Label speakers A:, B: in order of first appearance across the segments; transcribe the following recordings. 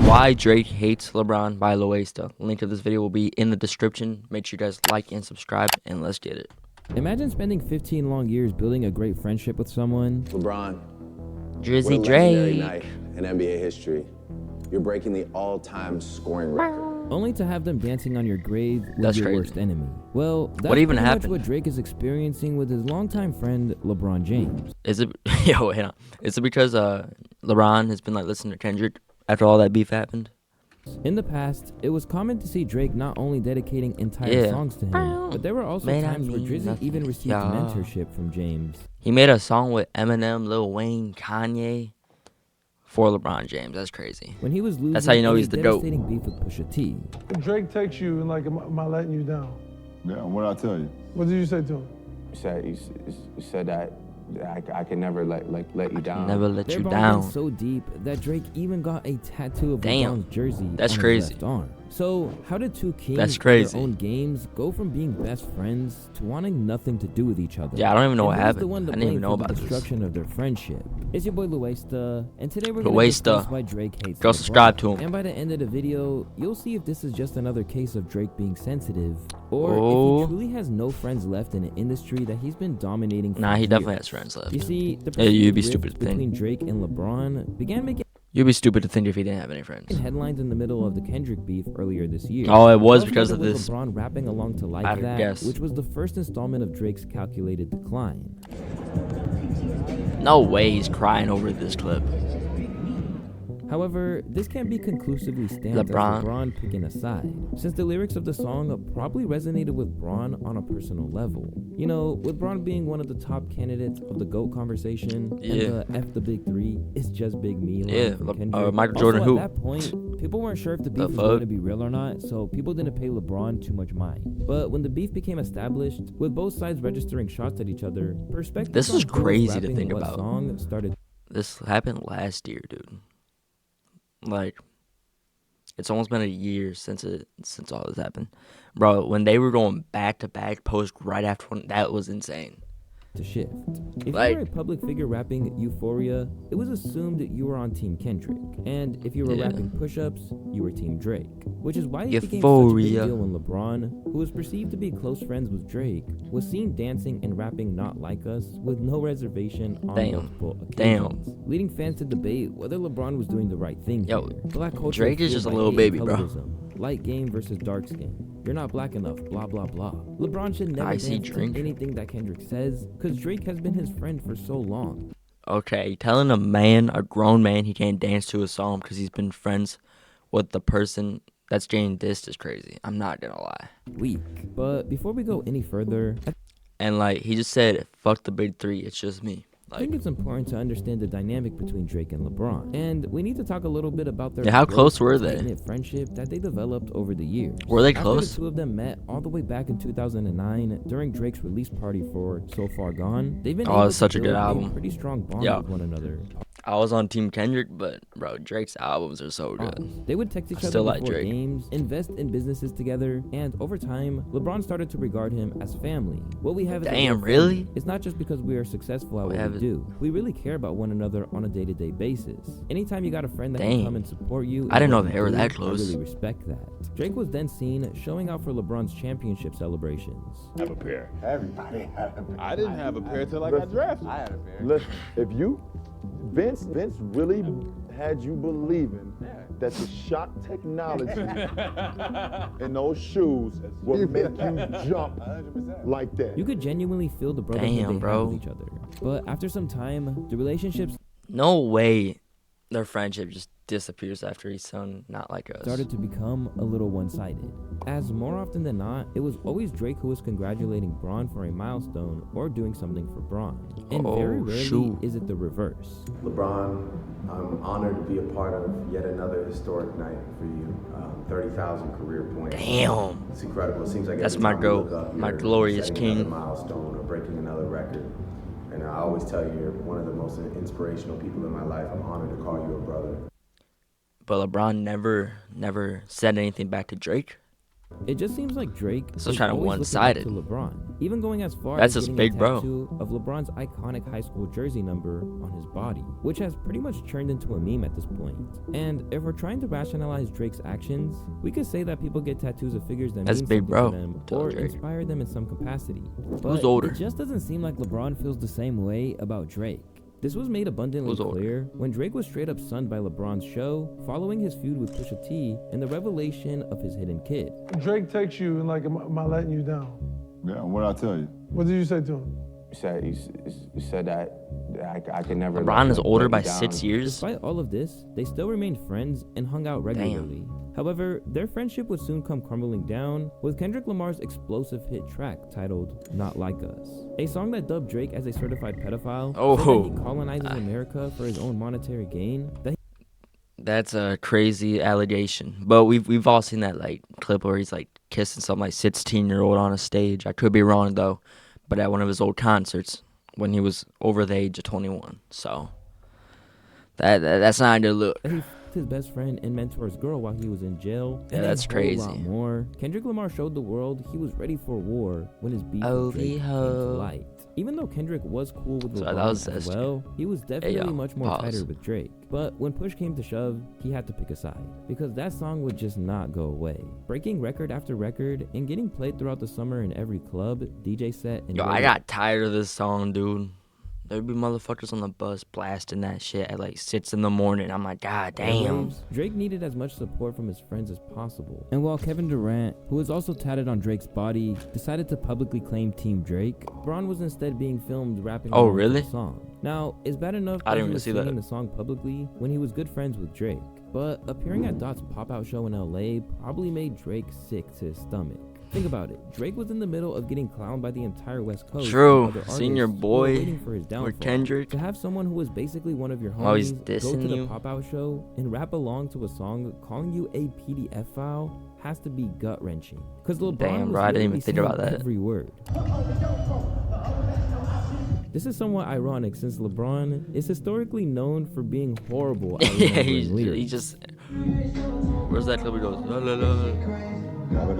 A: Why Drake Hates LeBron by Louaista. Link to this video will be in the description. Make sure you guys like and subscribe, and let's get it.
B: Imagine spending 15 long years building a great friendship with someone.
C: LeBron,
A: Drizzy
C: what a legendary
A: Drake.
C: night in NBA history. You're breaking the all-time scoring record.
B: Only to have them dancing on your grave with
A: That's
B: your
A: crazy.
B: worst enemy. Well, that's
A: What even
B: pretty
A: happened?
B: much what Drake is experiencing with his longtime friend LeBron James.
A: Is it yo? Hang on. Is it because LeBron has been like listening to Kendrick after all that beef happened?
B: In the past, it was common to see Drake not only dedicating entire songs to him, but there were also
A: Man, I
B: times where
A: mean
B: Drizzy
A: nothing.
B: even received
A: Yeah.
B: mentorship from James.
A: He made a song with Eminem, Lil Wayne, Kanye for LeBron James. That's crazy.
B: When he was losing
A: That's how you know
B: in
A: he's
B: a
A: the GOAT.
B: devastating beef with Pusha T.
D: If Drake texts you and like, am I letting you down?
E: Yeah, what did I tell you?
D: What did you say to him?
C: You said that I can never let you down.
A: Never let
B: Their
A: you
B: bond
A: down.
B: went so deep that Drake even got a tattoo of
A: Damn.
B: LeBron's jersey
A: That's
B: on
A: crazy.
B: his left arm. So how did two kings
A: That's
B: of
A: crazy.
B: their own games go from being best friends to wanting nothing to do with each other?
A: Yeah, I don't even know
B: And
A: what
B: who's
A: happened.
B: The one to
A: I didn't even
B: blame
A: know
B: for
A: about
B: the
A: this.
B: destruction of their friendship. It's your boy Louaista, and today we're going to
A: Louaista.
B: discuss why Drake hates
A: Go
B: LeBron.
A: subscribe to him.
B: And by the end of the video, you'll see if this is just another case of Drake being sensitive, or
A: Oh.
B: if he truly has no friends left in an industry that he's been dominating for
A: Nah, he definitely
B: years.
A: has friends left.
B: You see, the
A: Yeah, you'd be
B: perceived
A: stupid
B: rift
A: to think.
B: between Drake and LeBron began making
A: You'd be stupid to think if he didn't have any friends.
B: headlines in the middle of the Kendrick beef earlier this year.
A: Oh, it was
B: Most
A: because
B: noted
A: of
B: was
A: this.
B: LeBron rapping along to Like
A: I'd
B: That,
A: guess.
B: which was the first installment of Drake's calculated decline.
A: No way he's crying over this clip.
B: However, this can't be conclusively stamped
A: LeBron.
B: as LeBron picking a side, since the lyrics of the song probably resonated with Bron on a personal level. You know, with Bron being one of the top candidates of the GOAT conversation,
A: Yeah.
B: and the F the Big Three, it's just Big Me line
A: Yeah,
B: from
A: Le-
B: Kendrick.
A: Michael
B: Also,
A: Jordan
B: at
A: who?
B: that point, people weren't sure if the beef
A: The
B: was
A: fuck?
B: going to be real or not, so people didn't pay LeBron too much mind. But when the beef became established, with both sides registering shots at each other, perspective
A: This is
B: on who was
A: crazy to
B: rapping
A: think
B: what
A: about.
B: song started.
A: This happened last year, dude. Like, it's almost been a year since all this happened, bro. When they were going back to back post right after one, that was insane.
B: To shift. If
A: Like-
B: you were a public figure rapping Euphoria, it was assumed that you were on Team Kendrick. And if you were
A: Yeah.
B: rapping Push-Ups, you were Team Drake. Which is why it became such a big
A: Euphoria.
B: deal when LeBron, who was perceived to be close friends with Drake, was seen dancing and rapping Not Like Us with no reservation on
A: Damn.
B: multiple
A: Damn.
B: occasions, leading fans to debate whether LeBron was doing the right thing
A: Yo,
B: here. Black culture
A: Drake is
B: fueled
A: just a
B: by
A: little
B: hate
A: baby,
B: and
A: bro.
B: colorism. Light game versus dark skin. You're not black enough, blah blah blah. LeBron should never
A: I see
B: dance to
A: Drake.
B: anything that Kendrick says, because Drake has been his friend for so long.
A: Okay, telling a man, a grown man, he can't dance to a song because he's been friends with the person that's getting dissed is crazy. I'm not gonna lie.
B: Weak. But before we go any further,
A: And like he just said, "Fuck the big three, it's just me."
B: I think
A: Like,
B: it's important to understand the dynamic between Drake and LeBron. And we need to talk a little bit about their
A: Yeah, how close
B: close,
A: were they?
B: tight-knit friendship that they developed over the years.
A: Were they
B: After
A: close?
B: the two of them met all the way back in 2009 during Drake's release party for So Far Gone, they've been
A: Oh,
B: able
A: it's
B: to
A: such a good
B: build
A: album.
B: pretty strong bond
A: Yeah.
B: with one another.
A: I was on Team Kendrick, but bro, Drake's albums are so good.
B: They would text each
A: I
B: other
A: still like
B: before
A: Drake.
B: games, invest in businesses together, and over time, LeBron started to regard him as family. What we have is a
A: Damn,
B: real
A: really?
B: family. It's not just because we are successful at
A: We
B: what
A: have
B: we
A: it-
B: do. We really care about one another on a day-to-day basis. Anytime you got a friend that
A: Dang.
B: can come and support you,
A: I didn't
B: in
A: know
B: what
A: they
B: you
A: were
B: do,
A: that
B: I
A: close.
B: really respect that. Drake was then seen showing out for LeBron's championship celebrations.
E: Have a pair.
F: Everybody had a pair.
E: I didn't have a pair till I got drafted.
F: I had a pair.
E: Listen, if you, Vince really had you believing that the shock technology in those shoes would make you jump
F: 100%.
E: like that.
B: You could genuinely feel the brotherhood
A: Damn,
B: they had
A: bro.
B: with each other. But after some time, the relationships
A: No way, their friendship just disappears after he's son Not Like Us.
B: started to become a little one-sided. As more often than not, it was always Drake who was congratulating Bron for a milestone or doing something for Bron. And very
A: Oh,
B: rarely
A: shoot.
B: is it the reverse.
C: LeBron, I'm honored to be a part of yet another historic night for you. 30,000 career points.
A: Damn.
C: It's incredible. It seems like
A: That's
C: every
A: my
C: time you look
A: goat,
C: up,
A: my
C: you're
A: glorious
C: setting
A: king.
C: another milestone or breaking another record. And I always tell you, you're one of the most inspirational people in my life. I'm honored to call you a brother.
A: But LeBron never said anything back to Drake.
B: It just seems like Drake
A: So
B: is
A: trying to
B: always looking
A: one-sided.
B: up to LeBron, even going as far
A: That's
B: as
A: his
B: getting
A: big
B: a
A: bro.
B: tattoo of LeBron's iconic high school jersey number on his body, which has pretty much turned into a meme at this point. And if we're trying to rationalize Drake's actions, we could say that people get tattoos of figures that
A: That's
B: mean
A: big
B: something
A: bro.
B: to them
A: Tell
B: or
A: Drake.
B: inspire them in some capacity.
A: Who's
B: But
A: older?
B: it just doesn't seem like LeBron feels the same way about Drake. This was made abundantly
A: Who's older?
B: clear when Drake was straight up sunned by LeBron's show following his feud with Pusha T and the revelation of his hidden kid.
D: Drake takes you and like, am I letting you down?
E: Yeah, what'd I tell you?
D: What did you say to him?
C: You said that I could never.
A: LeBron is older by
C: let you
A: 6
C: down.
A: years.
B: Despite all of this, they still remained friends and hung out regularly. However, their friendship would soon come crumbling down with Kendrick Lamar's explosive hit track titled Not Like Us, a song that dubbed Drake as a certified pedophile, so that he colonizes America for his own monetary gain.
A: That's a crazy allegation. But we've all seen that like clip where he's like kissing some like 16-year-old on a stage. I could be wrong though, but at one of his old concerts when he was over the age of 21. So that's not a good look.
B: He f***ed his best friend and mentor's girl while he was in jail.
A: Yeah,
B: and
A: that's
B: a whole
A: crazy.
B: lot more. Kendrick Lamar showed the world he was ready for war when his beef with Drake came to
A: ho.
B: light. Even though Kendrick was cool with
A: Sorry, that
B: LeBron
A: was
B: as
A: zesty.
B: well, he was definitely much more
A: pause.
B: tighter with Drake. But when push came to shove, he had to pick a side because that song would just not go away. Breaking record after record and getting played throughout the summer in every club, DJ set, and
A: Yo, I
B: radio.
A: got tired of this song, dude. There'd be motherfuckers on the bus blasting that shit at like 6 in the morning. I'm like, God damn.
B: Airwaves, Drake needed as much support from his friends as possible. And while Kevin Durant, who was also tatted on Drake's body, decided to publicly claim Team Drake, Braun was instead being filmed rapping
A: Oh,
B: along to
A: really?
B: the song. Now, it's bad enough
A: I
B: that
A: didn't
B: he
A: even
B: was
A: see that.
B: singing the song publicly when he was good friends with Drake, but appearing at Dot's pop-out show in LA probably made Drake sick to his stomach. Think about it. Drake was in the middle of getting clowned by the entire West Coast.
A: True.
B: and other
A: Seeing your
B: artists who were
A: boy
B: waiting for his
A: or
B: downfall.
A: Kendrick.
B: To have someone who was basically one of your
A: While he's
B: homies go
A: dissing
B: to the
A: you.
B: pop-out show and rap along to a song calling you a PDF file has to be gut-wrenching. Because LeBron
A: Damn,
B: was
A: bro, I didn't even
B: literally
A: think
B: saying
A: about that.
B: every word. This is somewhat ironic since LeBron is historically known for being horrible at
A: Yeah,
B: remembering lyrics.
A: he just. Where's that clip? He goes, la, la, la.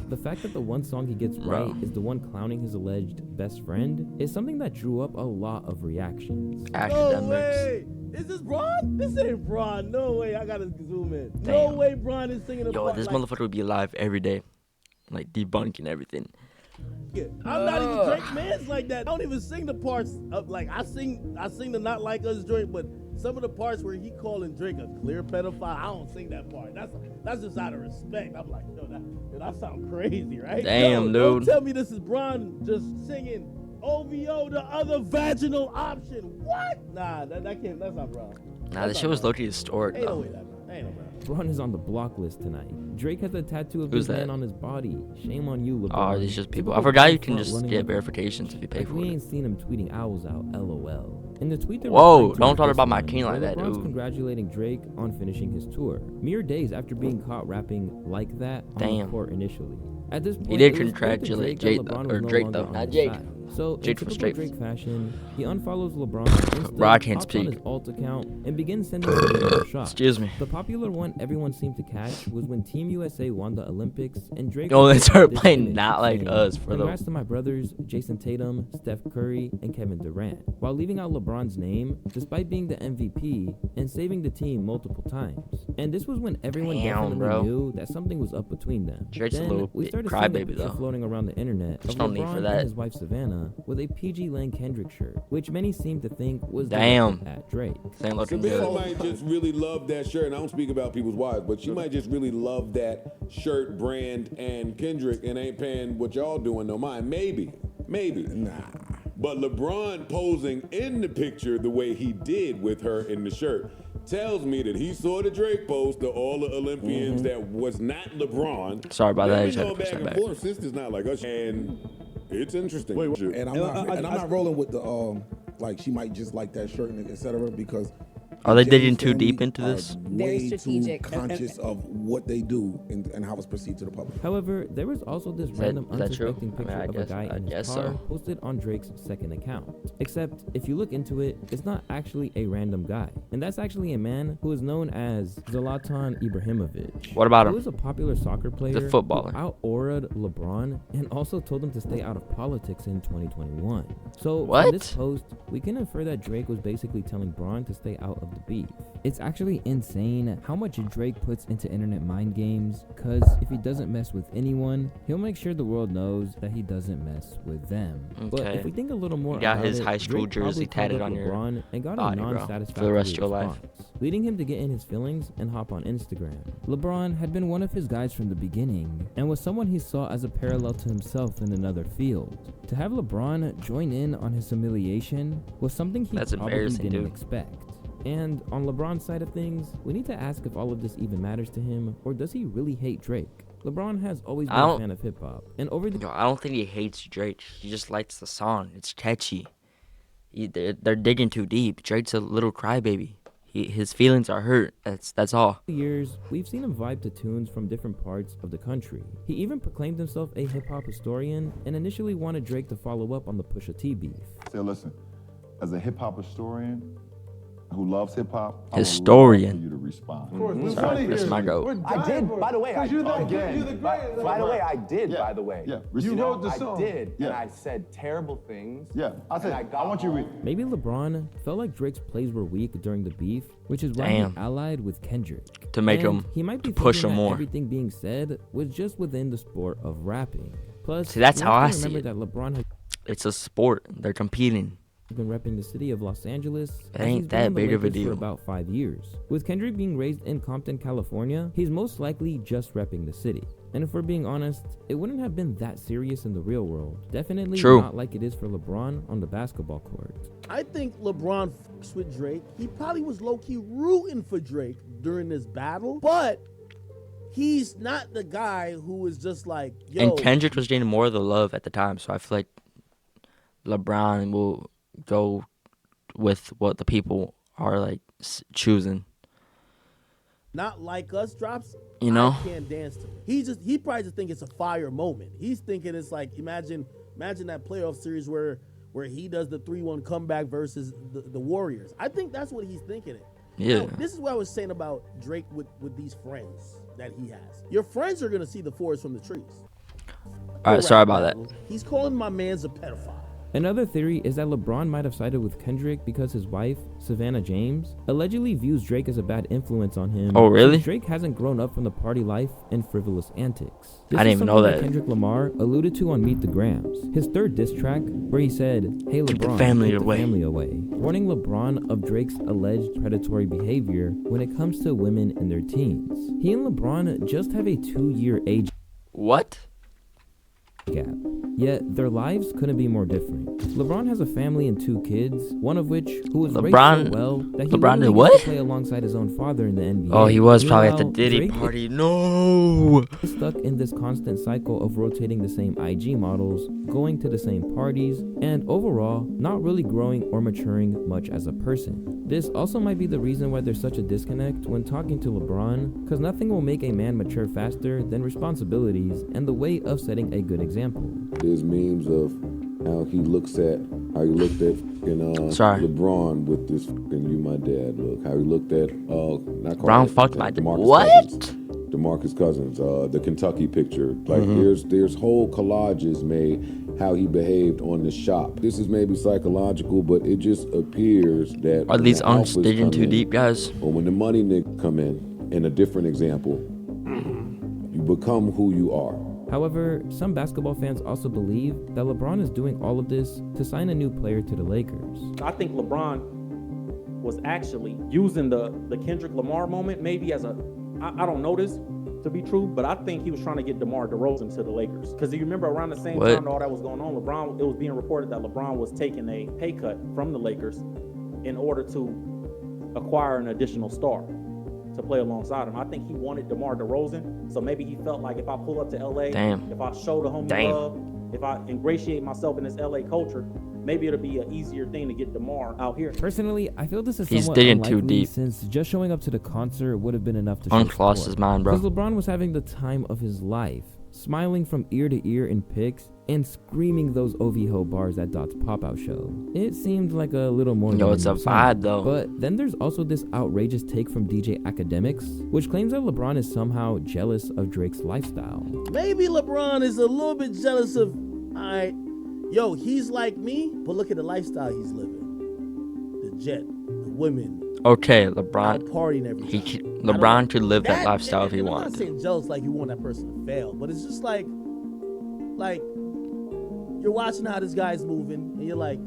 B: The fact that the one song he gets right is the one clowning his alleged best friend is something that drew up a lot of reactions.
F: No
A: Academics.
F: way! Is this Braun? This ain't Braun. No way. I gotta zoom in. No
A: Damn.
F: way Braun is singing a
A: Yo,
F: part
A: this
F: like
A: motherfucker would be alive every day. Like debunking everything.
F: it. I'm not even Drake man's like that. I don't even sing the parts of like I sing the Not Like Us joint, but some of the parts where he calling Drake a clear pedophile, I don't sing that part. That's just out of respect. I'm like, yo, that sound crazy, right?
A: Damn,
F: Yo,
A: dude.
F: Don't tell me this is Braun just singing OVO, the other vaginal option. What? Nah, that can't. That's not Braun.
A: Nah, this shit was low-key historic,
F: Ain't no
A: though.
F: way that Braun. Ain't no Braun.
B: Braun is on the block list tonight. Drake has a tattoo of
A: Who's
B: this man
A: that?
B: on his body. Shame on you, LeBron.
A: Oh, it's just people. I
B: Typical
A: forgot you
B: front
A: can just
B: running
A: get
B: LeBron.
A: verifications if you pay
B: Like,
A: for
B: we
A: it.
B: ain't seen him tweeting owls out, LOL. In the tweet that
A: Whoa,
B: was
A: don't talk about my
B: one,
A: king like
B: where
A: that,
B: LeBron's
A: dude.
B: congratulating Drake on finishing his tour, mere days after being caught rapping like that on the
A: Damn.
B: court initially. At this point,
A: did
B: it was clear to
A: congratulate
B: Drake
A: Jake,
B: that LeBron
A: though, or
B: was no
A: Drake,
B: longer
A: though,
B: on
A: not
B: his
A: Jake.
B: side. So,
A: Jake
B: in
A: from
B: typical
A: Straight.
B: Drake fashion, he unfollows LeBron on Insta,
A: Bro, I can't
B: hops on
A: speak.
B: his alt account, and begins sending him shots.
A: Excuse me.
B: The popular one everyone seemed to catch was when Team USA won the Olympics and Drake.
A: Oh, they
B: released
A: started
B: this
A: playing
B: image
A: Not Like
B: saying,
A: Us for the-
B: Congrats to my brothers Jason Tatum, Steph Curry, and Kevin Durant, while leaving out LeBron's name despite being the MVP and saving the team multiple times. And this was when everyone
A: Damn,
B: definitely
A: bro.
B: knew that something was up between them.
A: Drake's a
B: then
A: little
B: we
A: bit
B: started seeing a
A: crybaby,
B: picture
A: though.
B: floating around the internet of
A: There's no need
B: LeBron
A: for that.
B: and his wife Savannah with a PG Lang Kendrick shirt, which many seem to think was
A: Damn.
B: directed at Drake.
A: Ain't looking
G: Savannah
A: good.
G: might just really love that shirt, and I don't speak about people's wives, but she might just really love that shirt brand and Kendrick and ain't paying what y'all doing no mind. Maybe. Nah. But LeBron posing in the picture the way he did with her in the shirt tells me that he saw the Drake post of all the Olympians that was not LeBron.
A: Sorry about that, I
G: They've
A: just had
G: been
A: to
G: going
A: push
G: back
A: that
G: and
A: back.
G: forth since it's not like us, and it's interesting.
H: And I'm not rolling with the like she might just like that shirt and etc. because
A: Are they
H: the
A: digging
H: James
A: too deep
H: family
A: into
H: are
A: this?
H: way too
I: strategic.
H: conscious of what they do and how it's perceived to the public.
B: However, there was also this random
A: is that true?
B: unsuspecting picture
A: I
B: of a guy in his
A: guess
B: car
A: so.
B: posted on Drake's second account. Except, if you look into it, it's not actually a random guy. And that's actually a man who is known as Zlatan Ibrahimovic.
A: What about
B: Who
A: him?
B: is a popular soccer player
A: The footballer.
B: who out-auraed LeBron and also told him to stay out of politics in 2021. So,
A: What?
B: from this post, we can infer that Drake was basically telling Bron to stay out of the beef. It's actually insane how much Drake puts into internet mind games, cause if he doesn't mess with anyone, he'll make sure the world knows that he doesn't mess with them. But
A: Okay.
B: if we think a little more
A: You got
B: about
A: his
B: it,
A: high school
B: Drake probably
A: jersey
B: called
A: tatted
B: up
A: on your
B: LeBron and got
A: body,
B: a
A: bro,
B: non-satisfactory
A: for the rest of your life.
B: response, leading him to get in his feelings and hop on Instagram. LeBron had been one of his guys from the beginning and was someone he saw as a parallel to himself in another field. To have LeBron join in on his humiliation was something he
A: That's
B: probably
A: embarrassing,
B: didn't
A: dude.
B: expect. And on LeBron's side of things, we need to ask if all of this even matters to him, or does he really hate Drake? LeBron has always been a fan of hip-hop, and over the
A: Yo, I don't think he hates Drake. He just likes the song. It's catchy. They're digging too deep. Drake's a little crybaby. His feelings are hurt. That's all.
B: years, we've seen him vibe to tunes from different parts of the country. He even proclaimed himself a hip-hop historian and initially wanted Drake to follow up on the Pusha T beef.
E: Say, listen, as a hip hop historian who loves hip hop,
A: Historian.
E: I would love for you to respond.
D: Of course, we're
A: Sorry,
D: funny
A: that's
D: here.
A: my goat.
D: We're
C: I
D: dying
C: did,
D: for it.
C: by the way.
D: 'Cause you're the
E: again,
D: greatest.
C: By the way, I did.
E: Yeah,
C: By the way,
E: yeah,
D: You wrote the
C: I
D: song.
C: did,
E: Yeah.
C: and I said terrible things.
E: Yeah, I said,
C: and got
E: I want you to read.
C: home.
B: Maybe LeBron felt like Drake's plays were weak during the beef, which is why
A: Damn.
B: he allied with Kendrick.
A: To make
B: And
A: him
B: he might be
A: push
B: thinking
A: him
B: that
A: more.
B: everything being said was just within the sport of rapping. Plus,
A: See, that's
B: we
A: how
B: have
A: I
B: to
A: see
B: remember
A: it.
B: that LeBron has
A: It's a sport. They're competing.
B: been repping the city of Los Angeles.
A: It
B: as
A: ain't
B: he's been
A: that
B: on the
A: big of a
B: Lakers
A: deal.
B: For about 5 years. With Kendrick being raised in Compton, California, he's most likely just repping the city. And if we're being honest, it wouldn't have been that serious in the real world. Definitely
A: True.
B: not like it is for LeBron on the basketball court.
F: I think LeBron fucks with Drake. He probably was low-key rooting for Drake during this battle, but he's not the guy who is just like, yo.
A: And Kendrick was getting more of the love at the time, so I feel like LeBron will go with what the people are like choosing.
F: Not Like Us drops.
A: You know?
F: I can't dance to. He probably just think it's a fire moment. He's thinking it's like imagine that playoff series where he does the 3-1 comeback versus the Warriors. I think that's what he's thinking it.
A: Yeah.
F: Now, this is what I was saying about Drake with these friends that he has. Your friends are gonna see the forest from the trees.
A: All right, sorry about that.
F: He's calling my man's a pedophile.
B: Another theory is that LeBron might have sided with Kendrick because his wife, Savannah James, allegedly views Drake as a bad influence on him.
A: Oh, really?
B: since Drake hasn't grown up from the party life and frivolous antics. This
A: I didn't
B: is
A: even know
B: something
A: that.
B: Kendrick Lamar alluded to on Meet the Grams, his third diss track, where he said, "Hey
A: Keep the
B: LeBron,
A: family
B: keep the
A: away."
B: family away," warning LeBron of Drake's alleged predatory behavior when it comes to women in their teens. He and LeBron just have a 2-year age
A: What?
B: gap. Yet their lives couldn't be more different. LeBron has a family and 2 kids, one of which who was raised
A: LeBron-
B: so well that he
A: LeBron did
B: literally
A: what?
B: gets to play alongside his own father in the NBA.
A: Oh, he was probably at the
B: Meanwhile,
A: Diddy
B: Drake
A: party. No.
B: is stuck in this constant cycle of rotating the same IG models, going to the same parties, and overall not really growing or maturing much as a person. This also might be the reason why there's such a disconnect when talking to LeBron, because nothing will make a man mature faster than responsibilities and the way of setting a good example.
G: There's memes of how he looked at
A: Sorry.
G: LeBron with this fucking "you my dad" look. How he looked at not
A: Brown
G: Carl
A: fucked
G: Anthony,
A: my dad.
G: DeMarcus
A: What?
G: Cousins. DeMarcus Cousins, the Kentucky picture. Like
A: Mm-hmm.
G: there's whole collages made how he behaved on the shop. This is maybe psychological, but it just appears that
A: Are
G: when
A: these
G: the
A: unks
G: alphas
A: digging
G: come
A: too
G: in,
A: deep, guys?
G: or when the money niggas come in a different example, you become who you are.
B: However, some basketball fans also believe that LeBron is doing all of this to sign a new player to the Lakers.
J: I think LeBron was actually using the Kendrick Lamar moment maybe as I don't know this to be true, but I think he was trying to get DeMar DeRozan to the Lakers. Because you remember around the same
A: What?
J: time all that was going on, it was being reported that LeBron was taking a pay cut from the Lakers in order to acquire an additional star to play alongside him. I think he wanted DeMar DeRozan, so maybe he felt like if I pull up to LA,
A: Damn.
J: if I show the homie
A: Damn.
J: love, if I ingratiate myself in this LA culture, maybe it'll be an easier thing to get DeMar out here.
B: Personally, I feel this is
A: He's
B: somewhat
A: digging too
B: unlikely
A: deep.
B: since just showing up to the concert would have been enough to show
A: Uncrossed
B: support.
A: his mind, bro.
B: Because LeBron was having the time of his life, smiling from ear to ear in pics and screaming those OVO bars at Dot's pop-out show. It seemed like a little more
A: Yo,
B: than
A: it's a
B: enough
A: vibe,
B: sign.
A: though.
B: But then there's also this outrageous take from DJ Academics, which claims that LeBron is somehow jealous of Drake's lifestyle.
F: Maybe LeBron is a little bit jealous of, alright, yo, he's like me, but look at the lifestyle he's living. The jet, the women,
A: Okay,
F: out
A: LeBron.
F: partying every
A: He
F: time.
A: LeBron could live that
F: That-
A: lifestyle if he
F: and I'm
A: wanted
F: not
A: to.
F: saying jealous like you want that person to fail, but it's just like you're watching how this guy's moving, and you're like,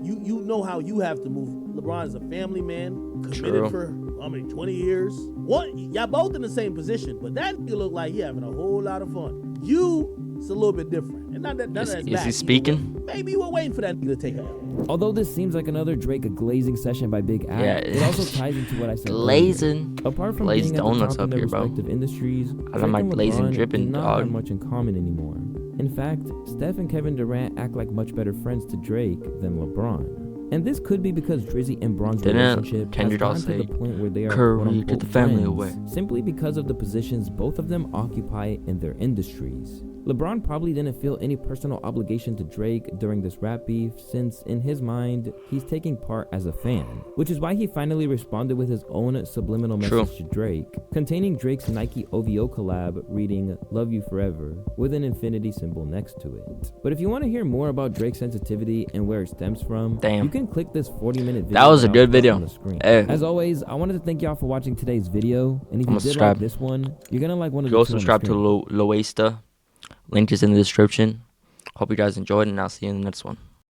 F: you know how you have to move. LeBron is a family man, committed
A: True.
F: for how many 20 years. Y'all both in the same position, but that nigga look like he having a whole lot of fun. It's a little bit different, and not that. None of that's
A: Is
F: bad
A: he
F: either
A: speaking?
F: way. Maybe you were waiting for that nigga to take it.
B: Although this seems like another Drake glazing session by Big Al,
A: Yeah,
B: it also ties into what I said earlier.
A: Glazing.
B: Apart from
A: Glazed
B: being at the
A: donuts
B: top in
A: up
B: their
A: here, bro.
B: respective industries,
A: I
B: Drake
A: my
B: and
A: glazing
B: LeBron
A: dripping,
B: do not have
A: dog.
B: much in common anymore. In fact, Steph and Kevin Durant act like much better friends to Drake than LeBron. And this could be because Drizzy and Bron's
A: Didn't
B: relationship has
A: Kendrick
B: gotten
A: also
B: to the
A: say,
B: point where they are
A: "Curry,
B: quote-unquote
A: get the family
B: friends,
A: away"?
B: simply because of the positions both of them occupy in their industries. LeBron probably didn't feel any personal obligation to Drake during this rap beef since, in his mind, he's taking part as a fan, which is why he finally responded with his own subliminal
A: True.
B: message to Drake, containing Drake's Nike OVO collab reading "Love You Forever" with an infinity symbol next to it. But if you want to hear more about Drake's sensitivity and where it stems from,
A: Damn.
B: you can click this 40-minute video.
A: That was a
B: I'll
A: good
B: put
A: video.
B: on the screen.
A: Hey.
B: As always, I wanted to thank y'all for watching today's video, and if you
A: I'ma
B: did like
A: subscribe.
B: this one, you're gonna like one of
A: Go
B: the two on the
A: subscribe to
B: screen.
A: Louaista. Link is in the description. Hope you guys enjoyed, and I'll see you in the next one.